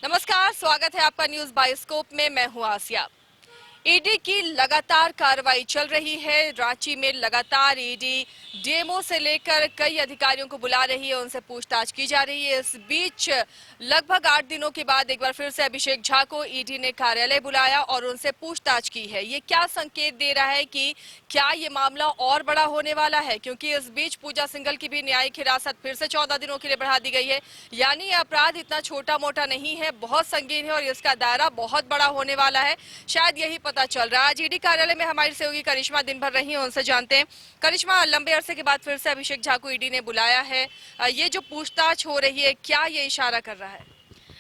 नमस्कार, स्वागत है आपका न्यूज बायोस्कोप में। मैं हूं आसिया। ईडी की लगातार कार्रवाई चल रही है। रांची में लगातार ईडी डीएमओ से लेकर कई अधिकारियों को बुला रही है, उनसे पूछताछ की जा रही है। इस बीच लगभग 8 दिनों के बाद एक बार फिर से अभिषेक झा को ईडी ने कार्यालय बुलाया और उनसे पूछताछ की है। ये क्या संकेत दे रहा है कि क्या ये मामला और बड़ा होने वाला है? क्योंकि इस बीच पूजा सिंघल की भी न्यायिक हिरासत फिर से 14 दिनों के लिए बढ़ा दी गई है। यानी ये अपराध इतना छोटा मोटा नहीं है, बहुत संगीन है और इसका दायरा बहुत बड़ा होने वाला है। शायद यही पता चल रहा है। आज ईडी कार्यालय में हमारी सहयोगी करिश्मा दिन भर रही है, उनसे जानते हैं। करिश्मा, लंबे अरसे के बाद फिर से अभिषेक झा को ईडी ने बुलाया है। ये जो पूछताछ हो रही है, क्या ये इशारा कर रहा है?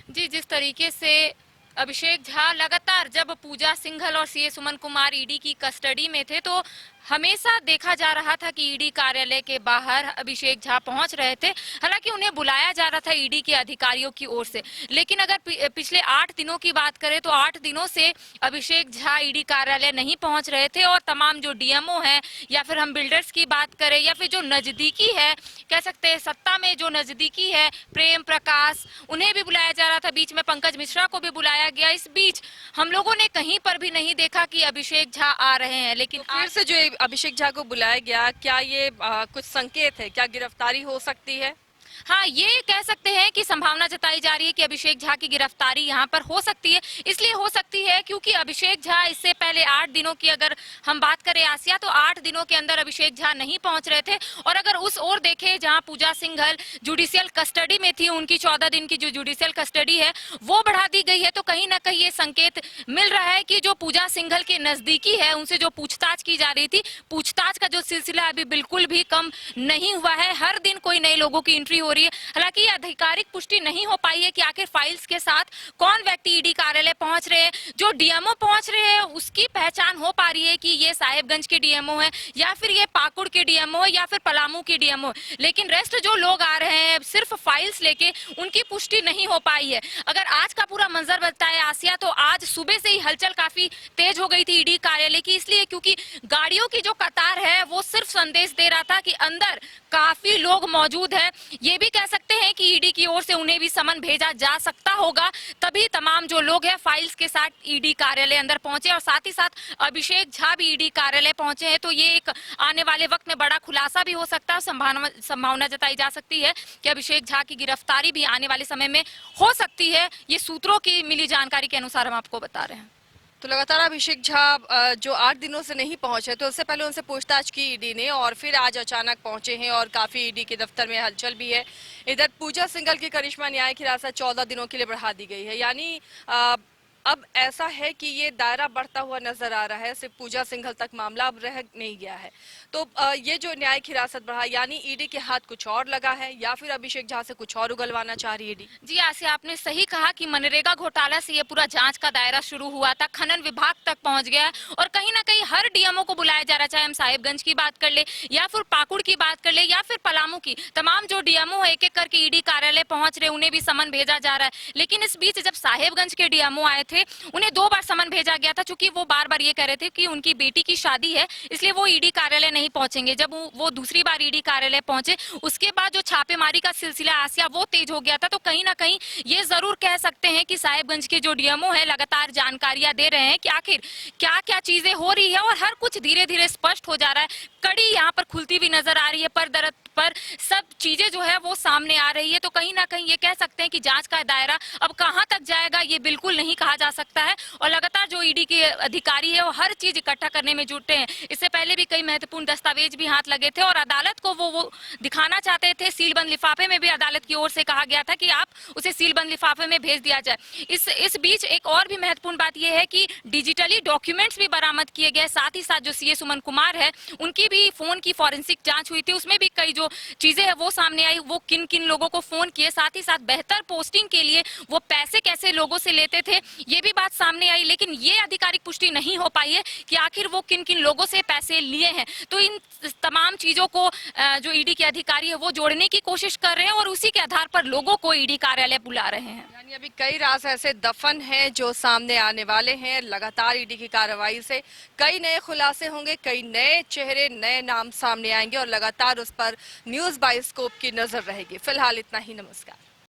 जी, जिस तरीके से अभिषेक झा लगातार जब पूजा सिंघल और सीए सुमन कुमार ईडी की कस्टडी में थे तो हमेशा देखा जा रहा था कि ईडी कार्यालय के बाहर अभिषेक झा पहुंच रहे थे। हालांकि उन्हें बुलाया जा रहा था ईडी के अधिकारियों की ओर से, लेकिन अगर पिछले 8 दिनों की बात करें तो 8 दिनों से अभिषेक झा ईडी कार्यालय नहीं पहुंच रहे थे। और तमाम जो डीएमओ है या फिर हम बिल्डर्स की बात करें या फिर जो नजदीकी है, कह सकते हैं सत्ता में जो नजदीकी है, प्रेम प्रकाश, उन्हें भी बुलाया जा रहा था। बीच में पंकज मिश्रा को भी बुलाया गया। इस बीच हम लोगों ने कहीं पर भी नहीं देखा कि अभिषेक झा आ रहे हैं। लेकिन तो फिर से जो अभिषेक झा को बुलाया गया, क्या ये कुछ संकेत है? क्या गिरफ्तारी हो सकती है? हाँ, ये कह सकते हैं कि संभावना जताई जा रही है कि अभिषेक झा की गिरफ्तारी यहाँ पर हो सकती है। इसलिए हो सकती है क्योंकि अभिषेक झा इससे पहले 8 दिनों की अगर हम बात करें आसिया, तो 8 दिनों के अंदर अभिषेक झा नहीं पहुंच रहे थे। और अगर उस ओर देखें जहां पूजा सिंघल जुडिशियल कस्टडी में थी, उनकी 14 दिन की जो जुडिशियल कस्टडी है वो बढ़ा दी गई है। तो कहीं ना कहीं ये संकेत मिल रहा है कि जो पूजा सिंघल के नजदीकी है, उनसे जो पूछताछ की जा रही थी, पूछताछ का जो सिलसिला अभी बिल्कुल भी कम नहीं हुआ है। हर दिन कोई नए लोगों की एंट्री हो रही है। हालांकि ये आधिकारिक पुष्टि नहीं हो पाई है कि आखिर फाइल्स के साथ कौन व्यक्ति ईडी कार्यालय पहुंच रहे हैं। जो डीएमओ पहुंच रहे हैं उसकी पहचान हो पा रही है कि ये साहेबगंज के डीएमओ है या फिर ये पाकुड़ के डीएमओ है या फिर पलामू के डीएमओ, लेकिन रेस्ट जो लोग आ रहे हैं सिर्फ फाइल्स लेके, उनकी पुष्टि नहीं हो पाई है। अगर आज का पूरा मंजर बताए आसिया, तो आज सुबह से ही हलचल काफी तेज हो गई थी ईडी कार्यालय की, इसलिए क्योंकि गाड़ियों की जो कतार है वो सिर्फ संदेश दे रहा था कि अंदर काफी लोग मौजूद है। ये भी कह सकते हैं कि ईडी की ओर से उन्हें भी समन भेजा जा सकता होगा, तभी तमाम जो लोग हैं फाइल्स के साथ ईडी कार्यालय अंदर पहुंचे और साथ ही साथ अभिषेक झा भी ईडी कार्यालय पहुंचे हैं। तो ये एक आने वाले वक्त में बड़ा खुलासा भी हो सकता है। संभावना जताई जा सकती है कि अभिषेक झा की गिरफ्तारी भी आने वाले समय में हो सकती है। ये सूत्रों की मिली जानकारी के अनुसार हम आपको बता रहे हैं। तो लगातार अभिषेक झा जो 8 दिनों से नहीं पहुंचे, तो उससे पहले उनसे पूछताछ की ईडी ने और फिर आज अचानक पहुंचे हैं और काफी ईडी के दफ्तर में हलचल भी है। इधर पूजा सिंघल की करिश्मा न्यायिक हिरासत 14 दिनों के लिए बढ़ा दी गई है। यानी अब ऐसा है कि ये दायरा बढ़ता हुआ नजर आ रहा है। सिर्फ पूजा सिंघल तक मामला अब रह नहीं गया है। तो ये जो न्यायिक हिरासत बढ़ा, यानी ईडी के हाथ कुछ और लगा है या फिर अभिषेक झा से कुछ और उगलवाना चाह रही है ईडी? जी आसिया, आपने सही कहा कि मनरेगा घोटाला से ये पूरा जांच का दायरा शुरू हुआ था, खनन विभाग तक पहुंच गया और कहीं ना कहीं हर डीएमओ को बुलाया जा रहा, चाहे हम साहिबगंज की बात कर ले या फिर पाकुड़ की बात कर ले या फिर पलामू की, तमाम जो डीएमओ एक एक करके ईडी कार्यालय पहुंच रहे, उन्हें भी समन भेजा जा रहा है। लेकिन इस बीच जब साहेबगंज के डीएमओ आए थे, उन्हें 2 बार समन भेजा गया था, चूंकि वो बार बार ये कह रहे थे कि उनकी बेटी की शादी है, इसलिए वो ईडी कार्यालय नहीं पहुंचेंगे। जब वो दूसरी बार ईडी कार्यालय पहुंचे, उसके बाद जो छापेमारी का सिलसिला आसिया वो तेज हो गया था। तो कहीं ना कहीं ये जरूर कह सकते हैं कि साहेबगंज के जो डीएमओ है लगातार जानकारियां दे रहे हैं कि आखिर क्या क्या चीजें हो रही है और हर कुछ धीरे धीरे स्पष्ट हो जा रहा है। कड़ी यहाँ पर खुलती हुई नजर आ रही है, पर दरअसल पर सब चीजें जो है वो सामने आ रही है। तो कहीं ना कहीं ये कह सकते हैं कि जांच का दायरा अब कहां तक जाएगा ये बिल्कुल नहीं कहा जा सकता है। और लगातार जो ईडी के अधिकारी है वो हर चीज इकट्ठा करने में जुटे हैं। इससे पहले भी कई महत्वपूर्ण दस्तावेज भी हाथ लगे थे और अदालत को वो दिखाना चाहते थे। सीलबंद लिफाफे में भी अदालत की ओर से कहा गया था कि आप उसे सीलबंद लिफाफे में भेज दिया जाए। इस बीच एक और भी महत्वपूर्ण बात यह है कि डिजिटली डॉक्यूमेंट्स भी बरामद किए गए। साथ ही साथ जो सीए सुमन कुमार है, उनकी भी फोन की फॉरेंसिक जांच हुई थी, उसमें भी कई जो चीजें है वो सामने आई। वो किन किन लोगों को फोन किए, साथ ही साथ बेहतर पोस्टिंग के लिए वो पैसे कैसे लोगों से लेते थे, ये भी बात सामने आई। लेकिन ये आधिकारिक पुष्टि नहीं हो पाई है कि आखिर वो किन किन लोगों से पैसे लिए हैं। तो इन तमाम चीजों को जो ईडी के अधिकारी है वो जोड़ने की कोशिश कर रहे हैं और उसी के आधार पर लोगों को ईडी कार्यालय बुला रहे हैं। यानी अभी कई राज ऐसे दफन हैं जो सामने आने वाले हैं। लगातार ईडी की कार्रवाई से कई नए खुलासे होंगे, कई नए चेहरे, नए नाम सामने आएंगे और लगातार उस पर न्यूज बायोस्कोप की नजर रहेगी। फिलहाल इतना ही, नमस्कार।